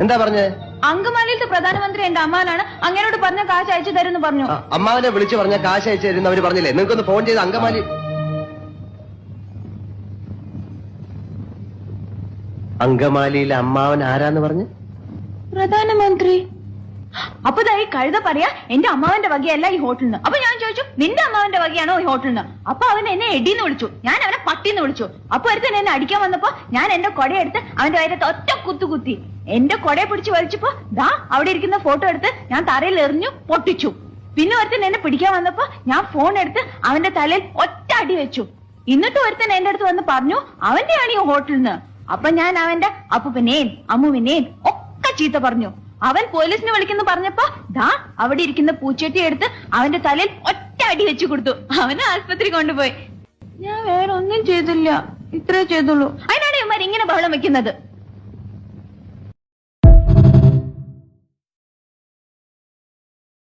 എന്താ പറഞ്ഞേ? അങ്കമാലിയിലത്തെ പ്രധാനമന്ത്രി എന്റെ അമ്മാനാണ്, അങ്ങനോട് പറഞ്ഞ കാശ് അയച്ചു തരുമെന്ന് പറഞ്ഞു. അമ്മാവനെ വിളിച്ചു പറഞ്ഞ കാശ് അയച്ചു തരുന്ന അവര് പറഞ്ഞില്ലേ? നിങ്ങൾക്കൊന്ന് ഫോൺ ചെയ്ത് അങ്കമാലിയിലെ അമ്മാവൻ ആരാന്ന് പറഞ്ഞു? പ്രധാനമന്ത്രി. അപ്പൊ ഈ കഴുത പറയാ എന്റെ അമ്മാവന്റെ വകയല്ല ഈ ഹോട്ടലിന്. അപ്പൊ ഞാൻ ചോദിച്ചു നിന്റെ അമ്മാവന്റെ വകയാണോ ഈ ഹോട്ടലിന്? അപ്പൊ അവൻ എന്നെ എടീന്ന് വിളിച്ചു, ഞാൻ അവനെ പട്ടിന്ന് വിളിച്ചു. അപ്പൊ ഒരുത്തൻ എന്നെ അടിക്കാൻ വന്നപ്പോ ഞാൻ എന്റെ കൊടയെടുത്ത് അവന്റെ വയറ്റത്ത് ഒറ്റ കുത്തി. എന്റെ കൊടയെ പിടിച്ച് വലിച്ചപ്പോ ദാ അവിടെ ഇരിക്കുന്ന ഫോട്ടോ എടുത്ത് ഞാൻ തറയിൽ എറിഞ്ഞു, പൊട്ടിച്ചു. പിന്നെ ഒരുത്തൻ എന്നെ പിടിക്കാൻ വന്നപ്പോ ഞാൻ ഫോൺ എടുത്ത് അവന്റെ തലയിൽ ഒറ്റ അടി വെച്ചു. എന്നിട്ട് ഒരുത്തൻ എന്റെ അടുത്ത് വന്ന് പറഞ്ഞു അവന്റെയാണ് ഈ ഹോട്ടലിന്. അപ്പൊ ഞാൻ അവന്റെ അപ്പൂപ്പനെയും അമ്മുവിനെയും ഒക്കെ ചീത്ത പറഞ്ഞു. അവൻ പോലീസിനെ വിളിക്കുന്നു പറഞ്ഞപ്പോ ദാ അവിടെ ഇരിക്കുന്ന പൂച്ചട്ടി എടുത്ത് അവന്റെ തലയിൽ ഒറ്റ അടി വെച്ചു കൊടുത്തു. അവനെ ആശുപത്രി കൊണ്ടുപോയി. ഞാൻ വേറെ ഒന്നും ചെയ്തില്ല, ഇത്രേ ചെയ്തുള്ളൂ. അതിനാണ് ഇവന്മാർ ഇങ്ങനെ ബഹളം വെക്കുന്നത്.